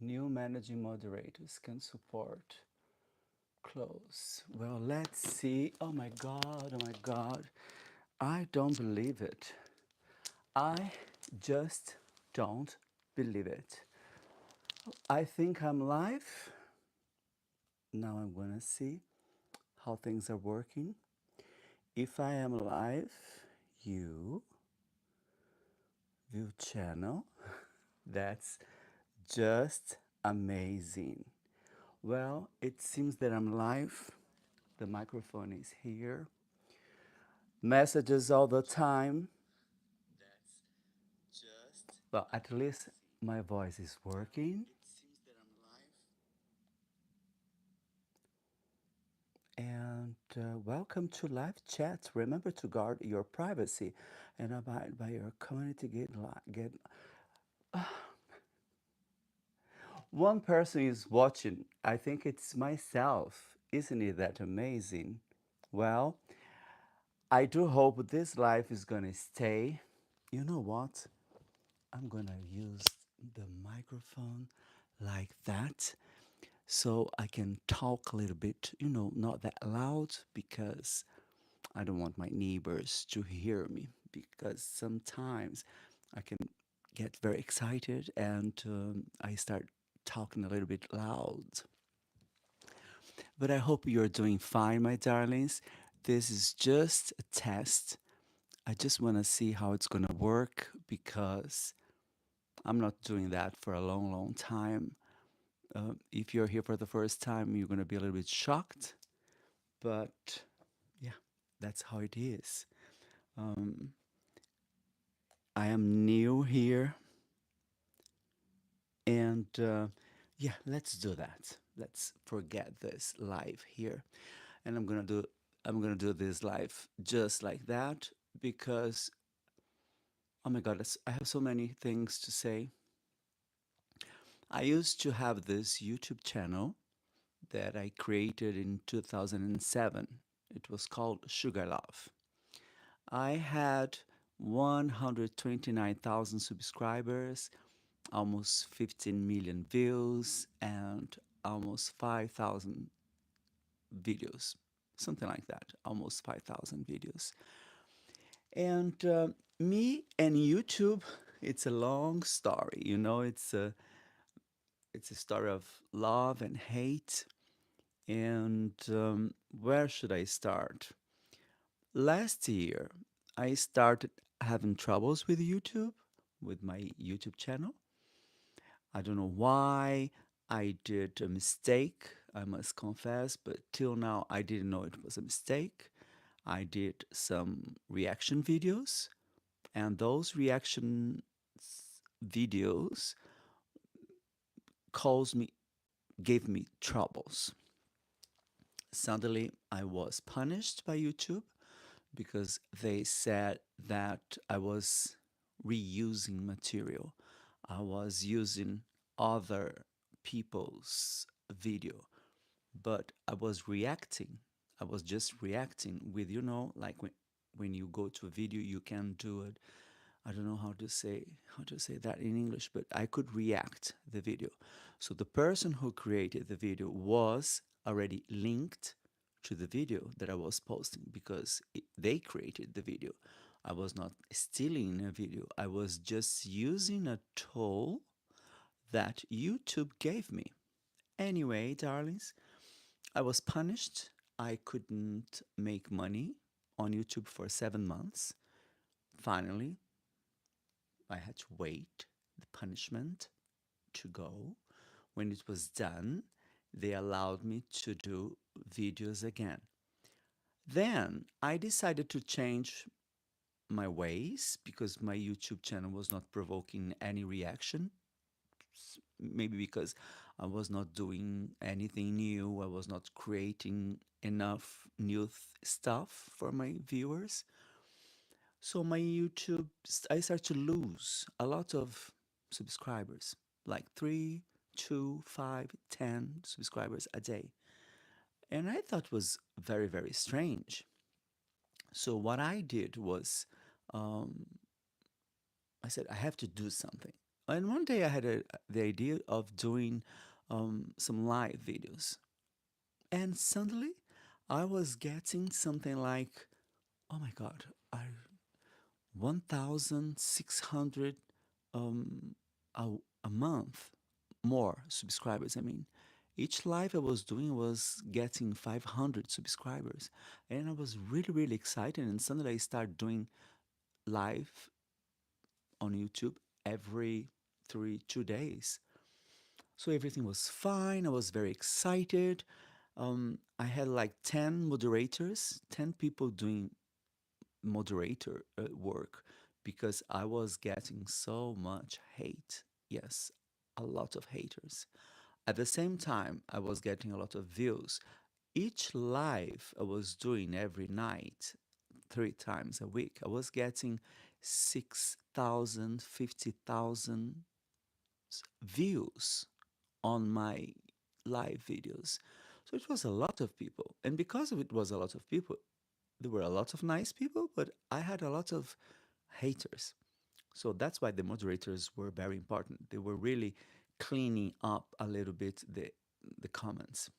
new managing moderators can support. Close. Well, let's see. Oh my God, oh my God. I don't believe it. I just don't believe it. I think I'm live. Now I'm gonna see how things are working. If I am live, you view channel. That's just amazing. Well, it seems that I'm live. The microphone is here. Messages all the time. Well, at least my voice is working. And welcome to live chat. Remember to guard your privacy and abide by your community get. One person is watching. I think it's myself. Isn't it that amazing? Well, I do hope this life is gonna stay. You know what? I'm gonna use the microphone like that so I can talk a little bit, not that loud because I don't want my neighbors to hear me because sometimes I can get very excited and I start talking a little bit loud. But I hope you're doing fine, my darlings. This is just a test. I just want to see how it's going to work because I'm not doing that for a long, long time. If you're here for the first time, you're going to be a little bit shocked. But yeah, that's how it is. Um, I am new here, and yeah, let's do that. Let's forget this live here, and I'm gonna do this live just like that because oh my God, I have so many things to say. I used to have this YouTube channel that I created in 2007. It was called Sugar Love. I had 129,000 subscribers, almost 15 million views, and almost 5,000 videos, something like that, almost 5,000 videos. And me and YouTube, it's a long story, it's a story of love and hate. And where should I start? Last year, I started having troubles with YouTube, with my YouTube channel. I don't know why. I did a mistake, I must confess, but till now I didn't know it was a mistake. I did some reaction videos, and those reaction videos caused me, gave me troubles. Suddenly, I was punished by YouTube because they said that I was reusing material. I was using other people's video, but I was reacting. I was just reacting with, like when you go to a video, you can do it. I don't know how to say that in English, but I could react the video. So the person who created the video was already linked to the video that I was posting because they created the video. I was not stealing a video. I was just using a tool that YouTube gave me. Anyway, darlings, I was punished. I couldn't make money on YouTube for 7 months. Finally, I had to wait the punishment to go. When it was done, they allowed me to do videos again. Then I decided to change my ways because my YouTube channel was not provoking any reaction. Maybe because I was not doing anything new, I was not creating enough new stuff for my viewers. So my YouTube, I started to lose a lot of subscribers, like 3, 2, 5, 10 subscribers a day. And I thought was very, very strange. So what I did was, um, I said, I have to do something. And one day I had the idea of doing some live videos. And suddenly I was getting something like, oh my God, 1,600 um, a, a month more subscribers. I mean, each live I was doing was getting 500 subscribers. And I was really, really excited. And suddenly I started doing live on YouTube every 2 days. So everything was fine. I was very excited. I had like 10 moderators, 10 people doing moderator work because I was getting so much hate. Yes, a lot of haters. At the same time, I was getting a lot of views. Each live I was doing every night, 3 times a week, I was getting 6,000, 50,000 views on my live videos. So it was a lot of people. And because of it was a lot of people, there were a lot of nice people, but I had a lot of haters. So that's why the moderators were very important. They were really cleaning up a little bit the comments.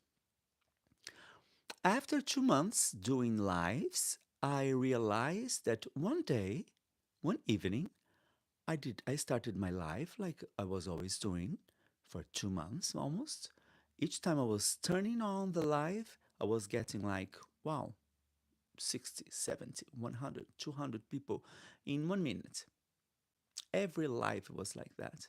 After 2 months doing lives, I realized that one day, one evening, I started my live like I was always doing for 2 months almost. Each time I was turning on the live, I was getting like, wow, 60, 70, 100, 200 people in 1 minute. Every live was like that.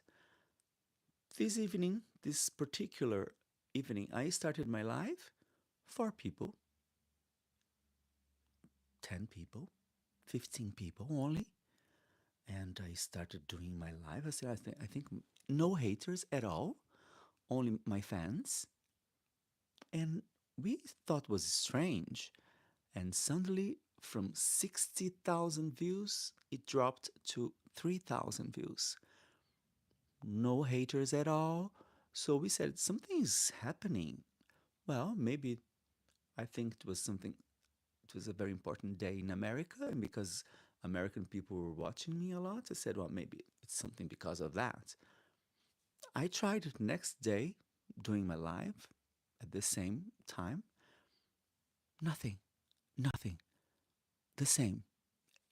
This evening, this particular evening, I started my live. 4 people, 10 people, 15 people only. And I started doing my live. I think no haters at all, only my fans. And we thought was strange. And suddenly, from 60,000 views, it dropped to 3,000 views. No haters at all. So we said, something is happening. Well, maybe I think it was something, it was a very important day in America. And because American people were watching me a lot, I said, well, maybe it's something because of that. I tried it next day doing my live at the same time. Nothing, nothing. The same,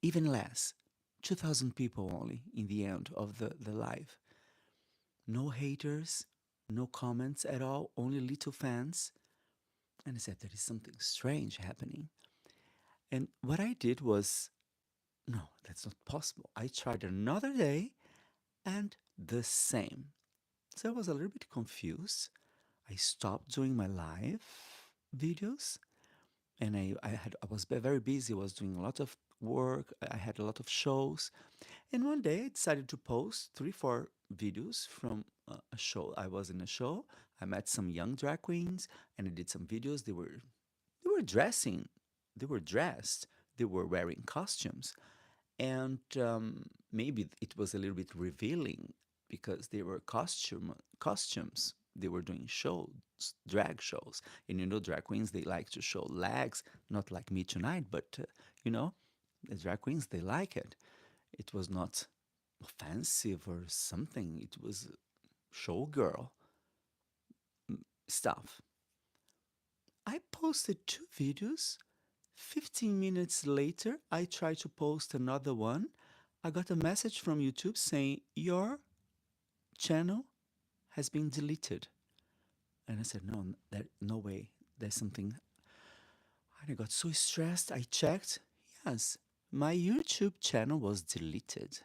even less. 2,000 people only in the end of the live. No haters, no comments at all, only little fans. And I said, there is something strange happening. And what I did was, no, that's not possible. I tried another day and the same. So I was a little bit confused. I stopped doing my live videos and I was very busy. I was doing a lot of work. I had a lot of shows. And one day I decided to post 3, 4 videos from a show. I was in a show. I met some young drag queens and I did some videos. They were dressing. They were dressed. They were wearing costumes. And maybe it was a little bit revealing because they were costumes. They were doing shows, drag shows. And drag queens, they like to show legs, not like me tonight, but the drag queens, they like it. It was not offensive or something. It was showgirl stuff. I posted 2 videos. 15 minutes later, I tried to post another one. I got a message from YouTube saying, your channel has been deleted. And I said, no, no way. There's something. And I got so stressed. I checked. Yes, my YouTube channel was deleted.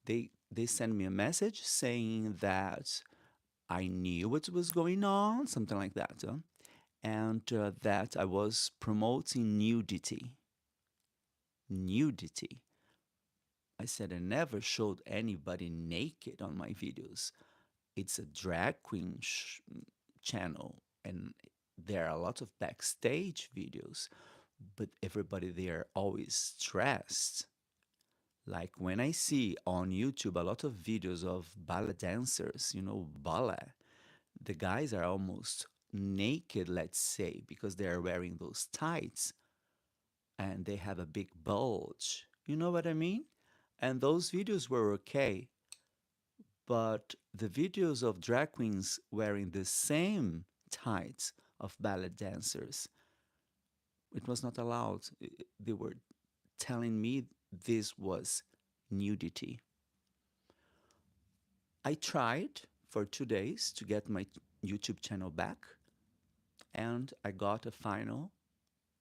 They sent me a message saying that I knew what was going on, something like that, and that I was promoting nudity. Nudity. I said I never showed anybody naked on my videos. It's a drag queen channel, and there are a lot of backstage videos, but everybody there always dressed. Like when I see on YouTube a lot of videos of ballet dancers, ballet, the guys are almost naked, let's say, because they are wearing those tights and they have a big bulge. You know what I mean? And those videos were okay. but the videos of drag queens wearing the same tights of ballet dancers, it was not allowed. They were telling me this was nudity. I tried for 2 days to get my YouTube channel back, and I got a final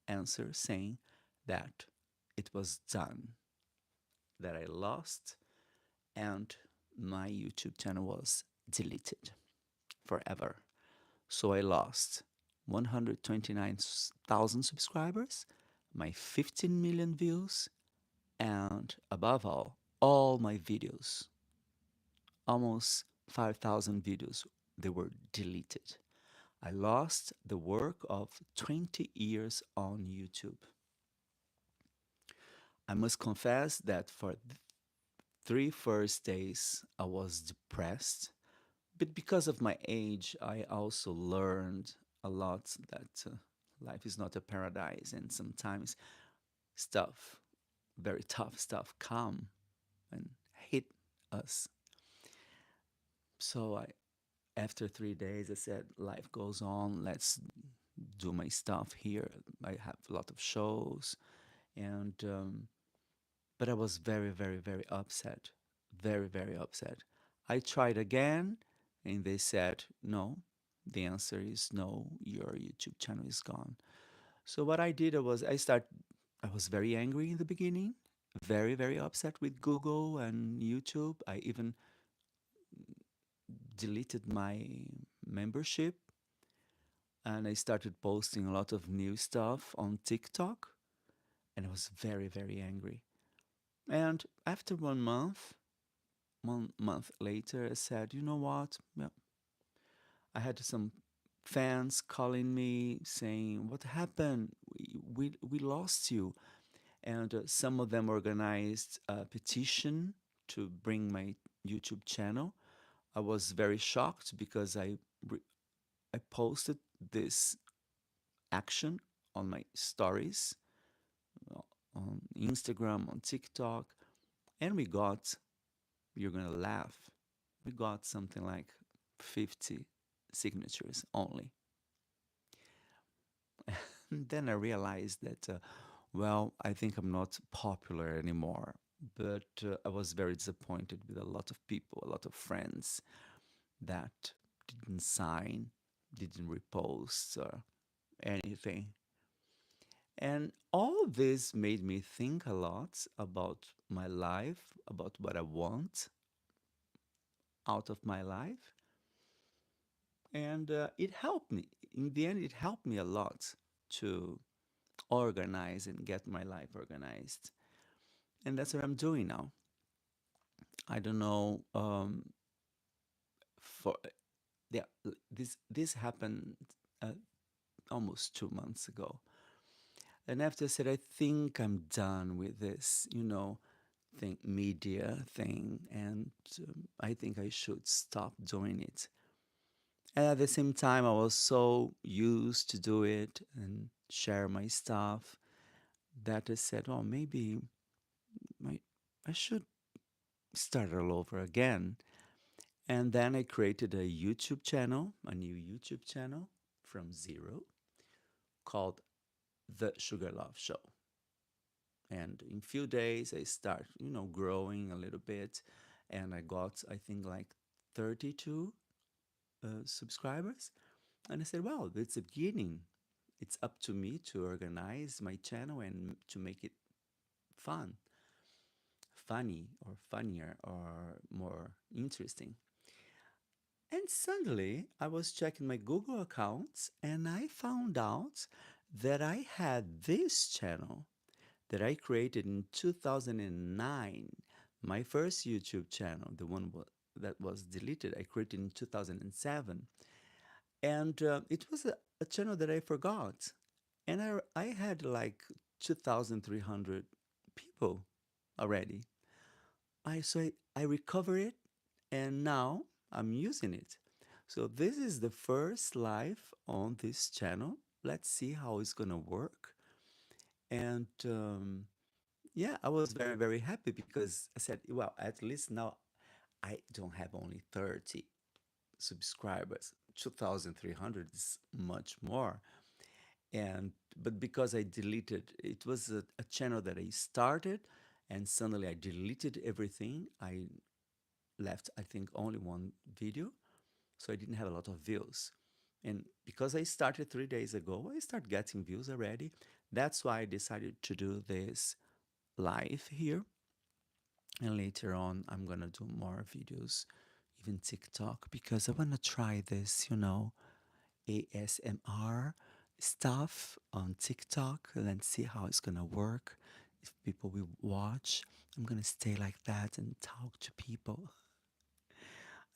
answer saying that it was done, that I lost, and my YouTube channel was deleted forever. So I lost 129,000 subscribers, my 15 million views, and above all my videos, almost 5,000 videos, they were deleted. I lost the work of 20 years on YouTube. I must confess that for the 3 first days I was depressed, but because of my age, I also learned a lot that life is not a paradise, and sometimes stuff, very tough stuff, come and hit us. So after 3 days, I said, life goes on. Let's do my stuff here. I have a lot of shows, and but I was very, very, very upset, very, very upset. I tried again, and they said no. The answer is no. Your YouTube channel is gone. So what I did was I was very angry in the beginning, very, very upset with Google and YouTube. I even deleted my membership, and I started posting a lot of new stuff on TikTok, and I was very, very angry. And after 1 month, 1 month later, I said, you know what? Yeah, I had some fans calling me saying, "What happened? We lost you." And some of them organized a petition to bring my YouTube channel. I was very shocked because I posted this action on my stories on Instagram, on TikTok, and we got, you're gonna laugh, we got something like 50 signatures only. And then I realized that, well, I think I'm not popular anymore. But I was very disappointed with a lot of people, a lot of friends that didn't sign, didn't repost or anything. And all this made me think a lot about my life, about what I want out of my life. And it helped me. In the end, it helped me a lot to organize and get my life organized. And that's what I'm doing now. I don't know. For yeah, this happened uh, almost 2 months ago, and after I said, I think I'm done with this, thing, media thing, and I think I should stop doing it. And at the same time, I was so used to do it and share my stuff that I said, oh, maybe I, I should start all over again. And then I created a YouTube channel, a new YouTube channel from zero called The Sugar Love Show. And in few days, I start, growing a little bit, and I got, I think, like 32 subscribers. And I said, well, it's a beginning. It's up to me to organize my channel and to make it fun, funny, or funnier, or more interesting. And suddenly, I was checking my Google accounts and I found out that I had this channel that I created in 2009. My first YouTube channel, the one that was deleted, I created in 2007. And it was a channel that I forgot. And I had like 2,300 people already. So I recovered it, and now I'm using it. So this is the first live on this channel. Let's see how it's gonna work. And yeah, I was very, very happy because I said, well, at least now I don't have only 30 subscribers. 2,300 is much more. And but because I deleted, it was a channel that I started, and suddenly I deleted everything. I left, I think, only one video, so I didn't have a lot of views. And because I started 3 days ago, I start getting views already. That's why I decided to do this live here. And later on, I'm gonna do more videos, even TikTok, because I wanna try this, ASMR stuff on TikTok. Let's see how it's gonna work. If people will watch, I'm gonna stay like that and talk to people.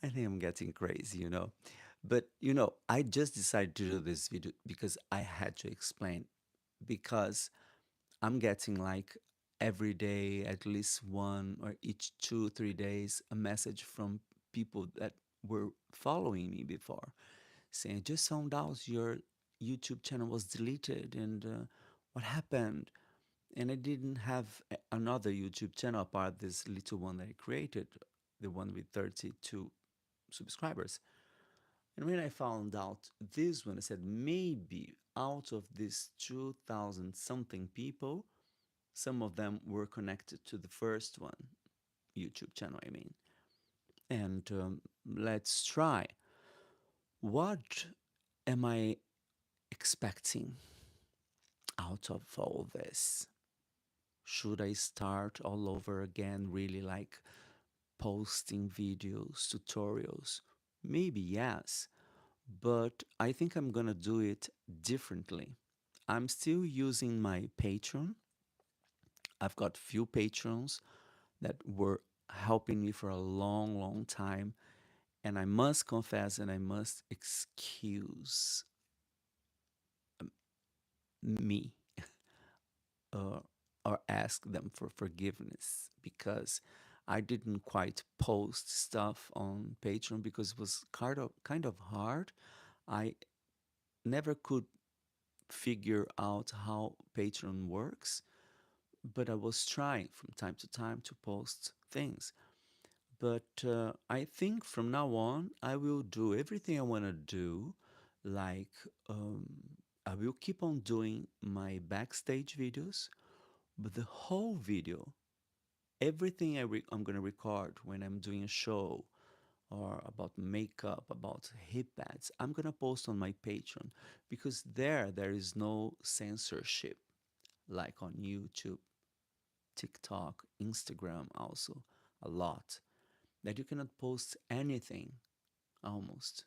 I think I'm getting crazy. But I just decided to do this video because I had to explain, because I'm getting like every day, at least one or each 2, 3 days, a message from people that were following me before, saying, I just found out your YouTube channel was deleted, and what happened? And I didn't have another YouTube channel apart this little one that I created, the one with 32 subscribers. And when I found out this one, I said, maybe out of these 2,000 something people, some of them were connected to the first one, YouTube channel, I mean. And let's try. What am I expecting out of all this? Should I start all over again, really like posting videos, tutorials? Maybe yes, but I think I'm gonna do it differently. I'm still using my Patreon. I've got few patrons that were helping me for a long, long time. And I must confess and I must excuse me, uh, or ask them for forgiveness, because I didn't quite post stuff on Patreon because it was kind of hard. I never could figure out how Patreon works, but I was trying from time to time to post things. But I think from now on, I will do everything I want to do. Like, um, I will keep on doing my backstage videos, but the whole video, everything I'm going to record when I'm doing a show or about makeup, about hip pads, I'm going to post on my Patreon, because there is no censorship like on YouTube, TikTok, Instagram, also a lot, that you cannot post anything almost,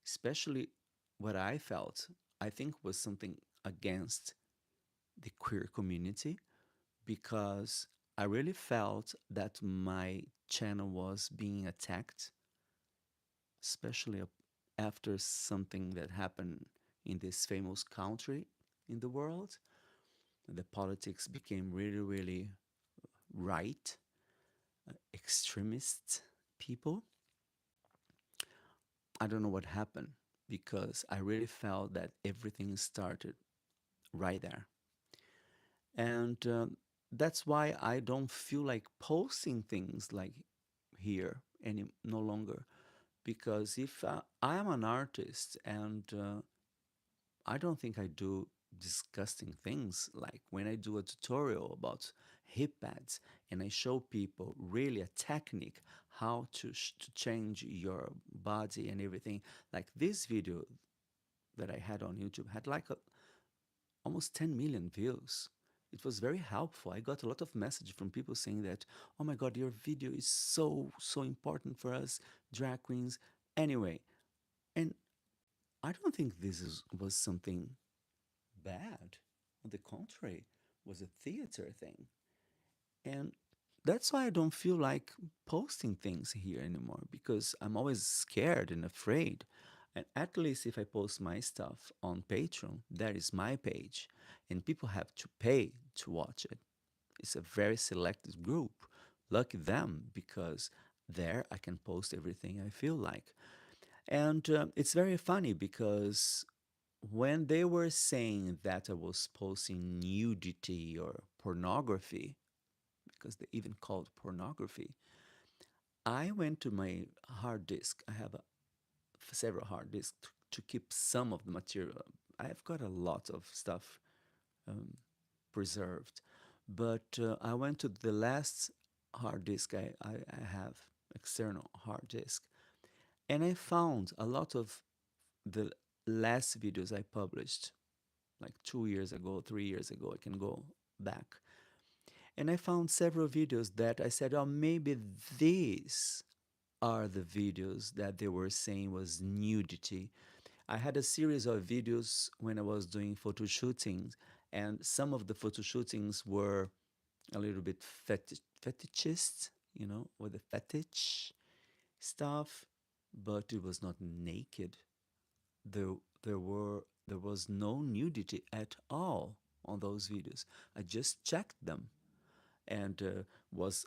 especially what I felt, I think was something against the queer community, because I really felt that my channel was being attacked, especially after something that happened in this famous country in the world. The politics became really, really right, extremist people. I don't know what happened, because I really felt that everything started right there. And that's why I don't feel like posting things like here any no longer. Because if I am an artist, and I don't think I do disgusting things, like when I do a tutorial about hip pads and I show people really a technique how to change your body and everything. Like this video that I had on YouTube had like almost 10 million views. It was very helpful. I got a lot of message from people saying that, oh my God, your video is so important for us drag queens. Anyway, and I don't think was something bad. On the contrary, was a theater thing. And that's why I don't feel like posting things here anymore, because I'm always scared and afraid. And at least if I post my stuff on Patreon, that is my page, and people have to pay to watch it. It's a very selected group. Lucky them, because there I can post everything I feel like. And it's very funny, because when they were saying that I was posting nudity or pornography, because they even called pornography, I went to my hard disk. I have several hard disks to keep some of the material. I've got a lot of stuff um, preserved, but I went to the last hard disk I have, external hard disk, and I found a lot of the last videos I published, like 2 years ago, 3 years ago. I can go back. And I found several videos that I said, oh, maybe these are the videos that they were saying was nudity. I had a series of videos when I was doing photo shootings, and some of the photo shootings were a little bit fetishist, with the fetish stuff, but it was not naked. There, there was no nudity at all on those videos. I just checked them, and was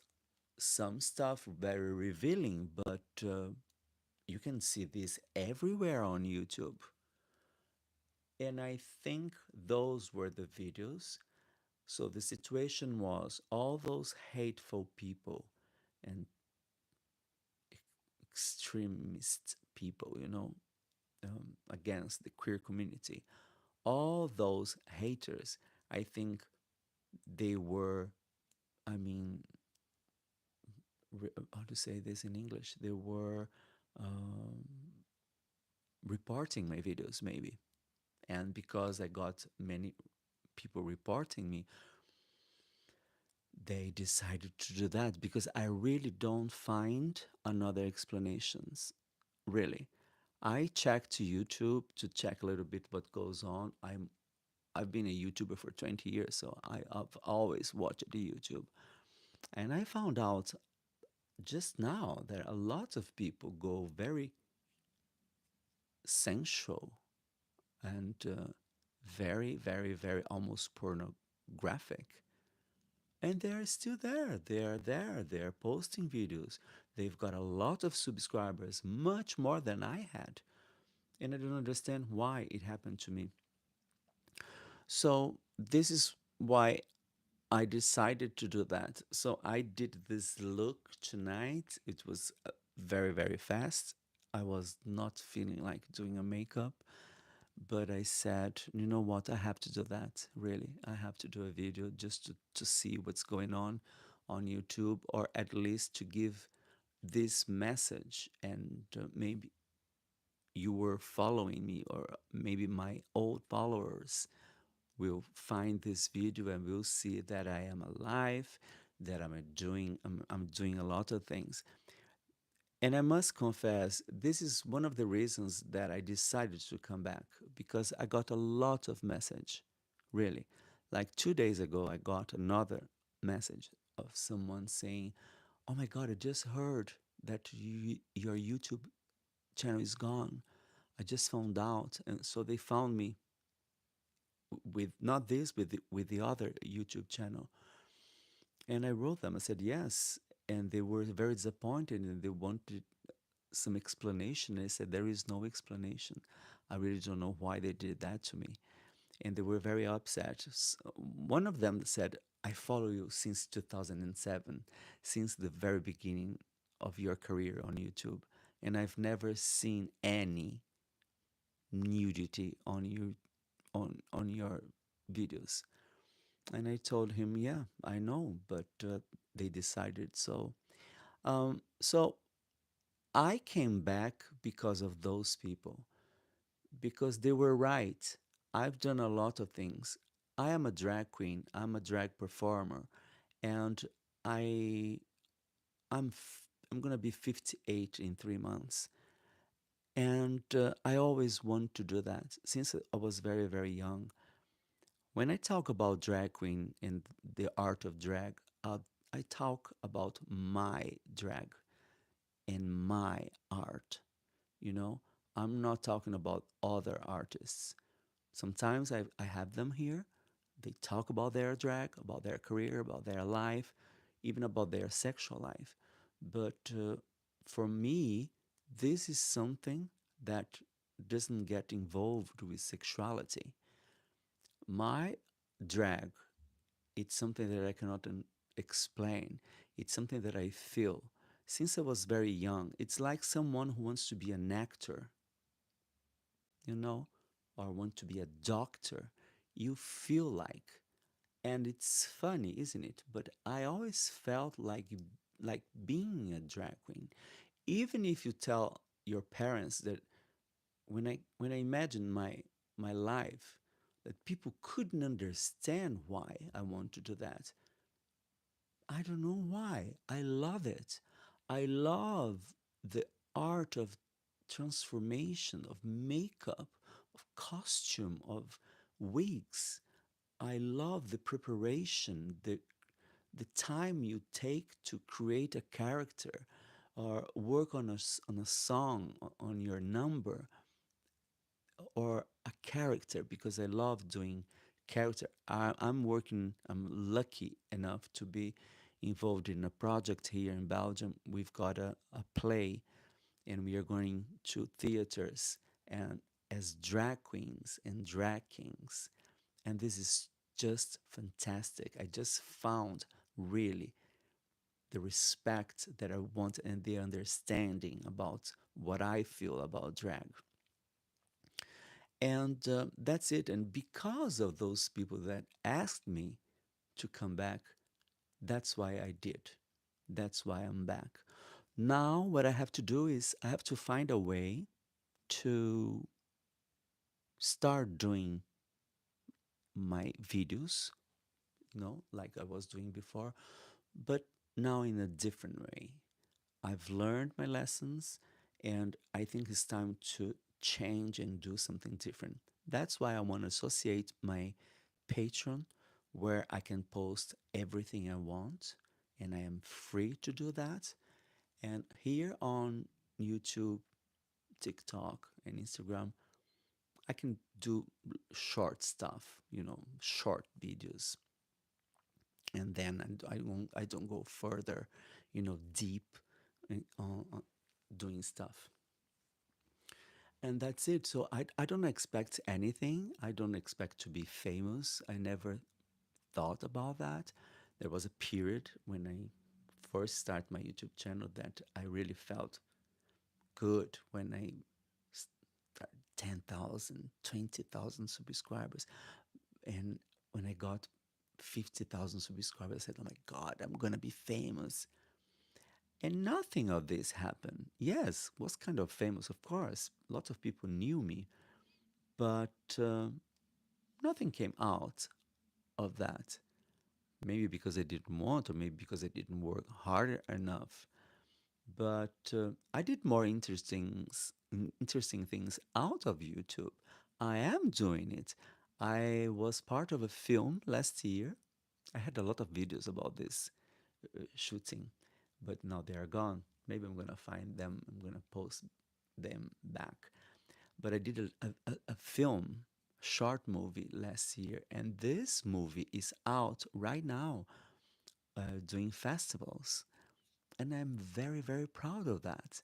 some stuff very revealing, but you can see this everywhere on YouTube. And I think those were the videos. So the situation was all those hateful people and extremist people, against the queer community. All those haters, I think they were, I mean, how to say this in English? They were um, reporting my videos, maybe. And because I got many people reporting me, they decided to do that because I really don't find another explanations. Really. I check to YouTube to check a little bit what goes on. I've been a YouTuber for 20 years, so I've always watched the YouTube. And I found out just now that a lot of people go very sensual and very, very, very almost pornographic. And they're still there. They're there. They're posting videos. They've got a lot of subscribers, much more than I had. And I don't understand why it happened to me. So, this is why I decided to do that. So, I did this look tonight. It was very, very fast. I was not feeling like doing a makeup, but I said, you know what, I have to do that, really. I have to do a video just to see what's going on YouTube, or at least to give this message. And maybe you were following me, or maybe my old followers will find this video and will see that I am alive, that I'm doing a lot of things. And I must confess, this is one of the reasons that I decided to come back, because I got a lot of message, really. Like 2 days ago, I got another message of someone saying, "Oh my God, I just heard that your YouTube channel is gone. I just found out." And so they found me with not this, with the other YouTube channel. And I wrote them. I said yes, and they were very disappointed, and they wanted some explanation. I said, there is no explanation. I really don't know why they did that to me. And they were very upset. One of them said, I follow you since 2007, since the very beginning of your career on YouTube. And I've never seen any nudity on your videos. And I told him, yeah, I know, but they decided so. So I came back because of those people, because they were right. I've done a lot of things. I am a drag queen. I'm a drag performer, and I I'm gonna be 58 in 3 months, and I always want to do that since I was very, very young. When I talk about drag queen and the art of drag, I talk about my drag and my art. You know, I'm not talking about other artists. Sometimes I have them here. They talk about their drag, about their career, about their life, even about their sexual life. But for me, this is something that doesn't get involved with sexuality. My drag, it's something that I cannot explain. It's something that I feel. since I was very young. It's like someone who wants to be an actor, you know, or want to be a doctor. You feel like, and it's funny, isn't it? But I always felt like being a drag queen. Even if you tell your parents that when I imagine my life, that people couldn't understand why I want to do that. I don't know why. I love it. I love the art of transformation, of makeup, of costume, of wigs. I love the preparation, the time you take to create a character or work on on a song, on your number, or a character, because I love doing character. I'm lucky enough to be involved in a project here in Belgium. We've got a play, and we are going to theaters and as drag queens and drag kings. And this is just fantastic. I just found really the respect that I want and the understanding about what I feel about drag. And that's it. And because of those people that asked me to come back, that's why I did. That's why I'm back. Now, what I have to do is I have to find a way to start doing my videos, like I was doing before, but now in a different way. I've learned my lessons, and I think it's time to change and do something different. That's why I want to associate my Patreon, where I can post everything I want, and I am free to do that. And here on YouTube, TikTok, and Instagram, I can do short stuff, short videos, and then I don't go further, deep on doing stuff. And that's it. So I don't expect anything. I don't expect to be famous. I never thought about that. There was a period when I first started my YouTube channel that I really felt good when I started 10,000, 20,000 subscribers. And when I got 50,000 subscribers, I said, oh my God, I'm going to be famous. And nothing of this happened. Yes, was kind of famous, of course. Lots of people knew me, but nothing came out of that. Maybe because I didn't want, or maybe because I didn't work hard enough. But I did more interesting things out of YouTube. I am doing it. I was part of a film last year. I had a lot of videos about this shooting, but now they are gone. Maybe I'm gonna find them. I'm gonna post them back. But I did a film, short movie last year, and this movie is out right now, doing festivals, and I'm very, very proud of that.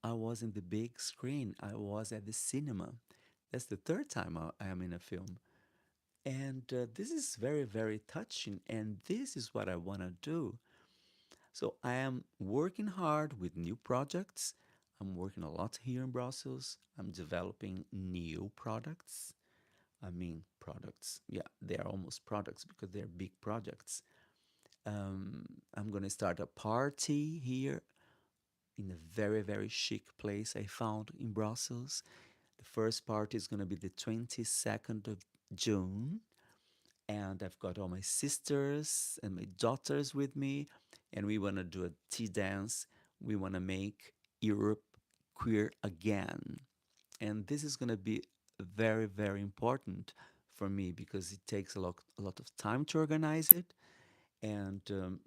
I was in the big screen. I was at the cinema. That's the third time I am in a film. And this is very, very touching. And this is what I want to do. So I am working hard with new projects. I'm working a lot here in Brussels. I'm developing new products. I mean, products. Yeah, they are almost products because they're big projects. I'm going to start a party here in a very, very chic place I found in Brussels. The first party is going to be the 22nd of June. And I've got all my sisters and my daughters with me. And we want to do a tea dance. We want to make Europe queer again. And this is going to be very, very important for me because it takes a lot of time to organize it. And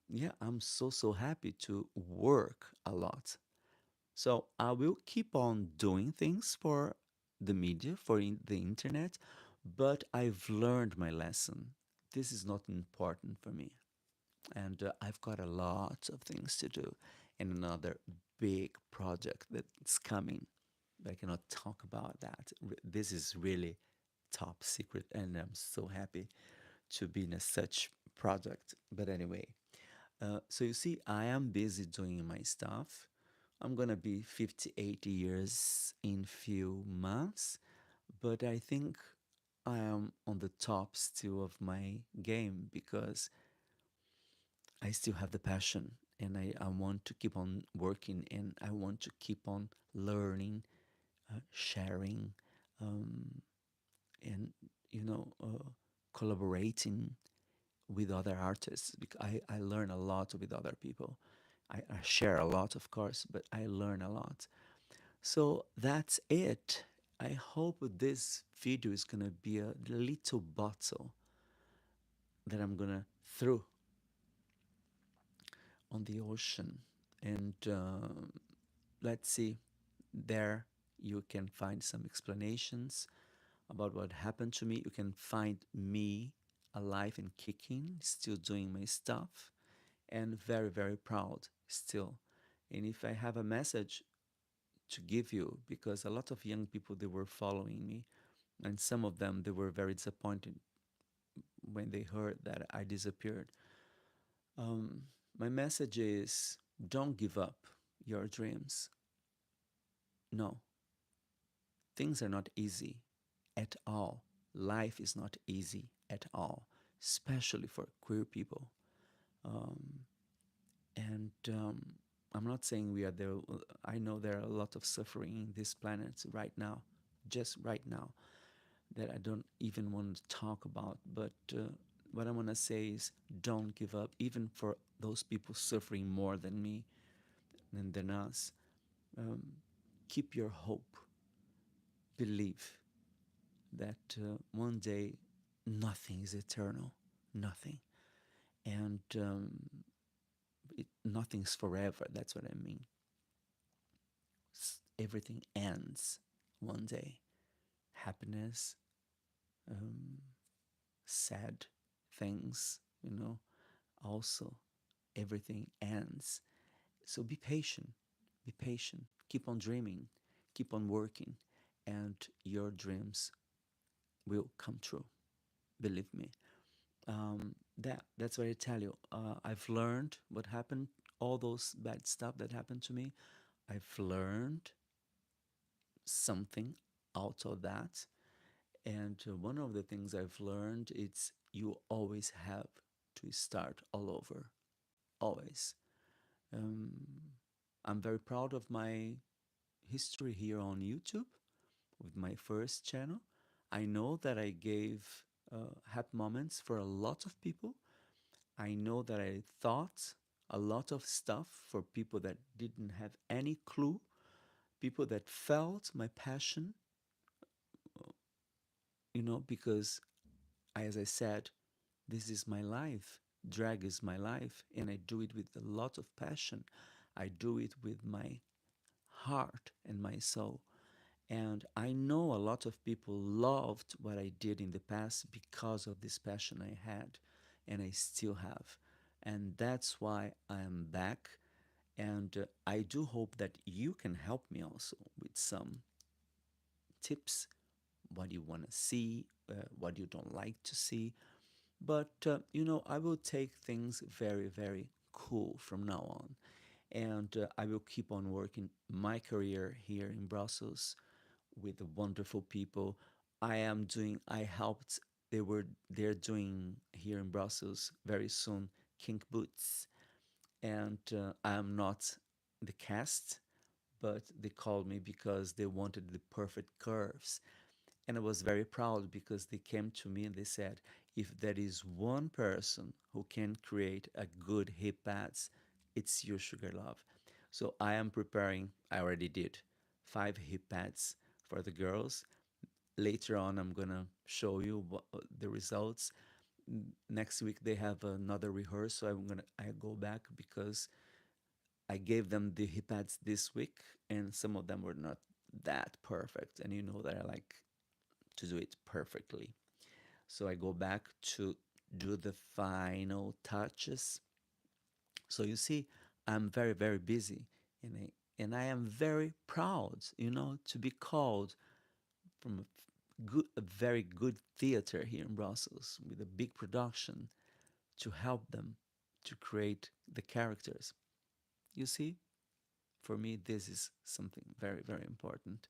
yeah, I'm so, so happy to work a lot. So I will keep on doing things for the media, for the internet, but I've learned my lesson. This is not important for me. And I've got a lot of things to do and another big project that's coming. But I cannot talk about that. This is really top secret, and I'm so happy to be in such project. But anyway, So you see, I am busy doing my stuff. I'm gonna be 58 years in few months, but I think I am on the top still of my game because I still have the passion and I want to keep on working and I want to keep on learning, sharing, um, and you know, collaborating with other artists. Because I learn a lot with other people. I share a lot, of course, but I learn a lot. So that's it. I hope this video is gonna be a little bottle that I'm gonna throw on the ocean. And let's see, there you can find some explanations about what happened to me. You can find me alive and kicking, still doing my stuff, and very, very proud still. And if I have a message to give you, because a lot of young people, they were following me, and some of them, they were very disappointed when they heard that I disappeared. Um, my message is don't give up your dreams. No, things are not easy at all. Life is not easy at all, especially for queer people. Um, and I'm not saying we are there. I know there are a lot of suffering in this planet right now, just right now, that I don't even want to talk about. But what I want to say is don't give up, even for those people suffering more than me and than us. Um, keep your hope. Believe that one day nothing is eternal, nothing. And nothing's forever. That's what I mean. Everything ends one day. Happiness, um, sad things, also everything ends. So be patient, be patient, keep on dreaming, keep on working, and your dreams will come true. Believe me. That's what I tell you. I've learned what happened, all those bad stuff that happened to me. I've learned something out of that. And one of the things I've learned is you always have to start all over. Always. Um, I'm very proud of my history here on YouTube with my first channel. I know that I gave happy moments for a lot of people. I know that I thought a lot of stuff for people that didn't have any clue, people that felt my passion, because as I said, this is my life. Drag is my life, and I do it with a lot of passion. I do it with my heart and my soul. And I know a lot of people loved what I did in the past because of this passion I had, and I still have. And that's why I am back. And I do hope that you can help me also with some tips, what you want to see, what you don't like to see. But, I will take things very, very cool from now on. And I will keep on working my career here in Brussels with the wonderful people. I helped, they're doing here in Brussels very soon, Kink Boots. And I'm not the cast, but they called me because they wanted the perfect curves. And I was very proud because they came to me and they said, if there is one person who can create a good hip pads, it's you, Sugar Love. So I am preparing, I already did 5 hip pads for the girls. Later on, I'm gonna show you the results. Next week they have another rehearsal. I go back because I gave them the hip pads this week, and some of them were not that perfect. And you know that I like to do it perfectly. So I go back to do the final touches. So you see, I'm very, very busy, and I am very proud, to be called from a very good theater here in Brussels with a big production to help them. to create the characters. You see, for me, this is something very, very important.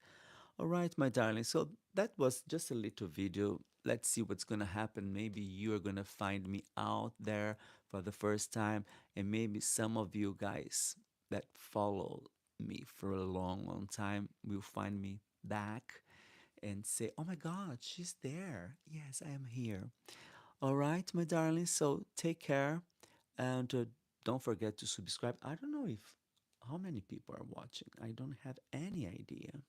All right, my darling. So that was just a little video. Let's see what's going to happen. Maybe you're going to find me out there for the first time. And maybe some of you guys that follow me for a long, long time will find me back and say, oh my God, she's there. Yes, I am here. All right, my darling. So take care and don't forget to subscribe. I don't know if how many people are watching. I don't have any idea.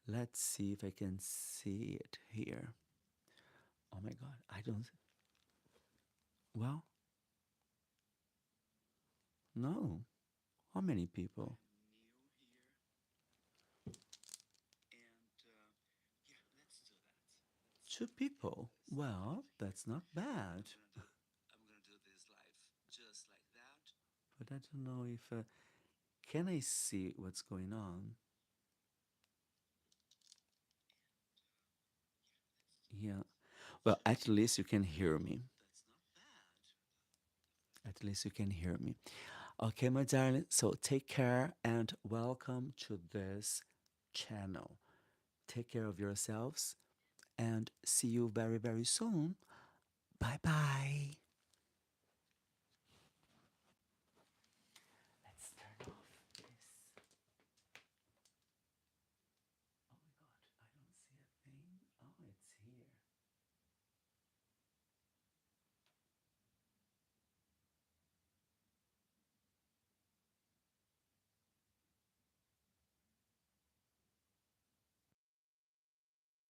Let's see if I can see it here. Oh my God, I don't. Well, no. How many people? Two people. Well, that's not bad. But I don't know if. Can I see what's going on? Yeah. Well, at least you can hear me. At least you can hear me. Okay, my darling. So take care and welcome to this channel. Take care of yourselves and see you very, very soon. Bye bye.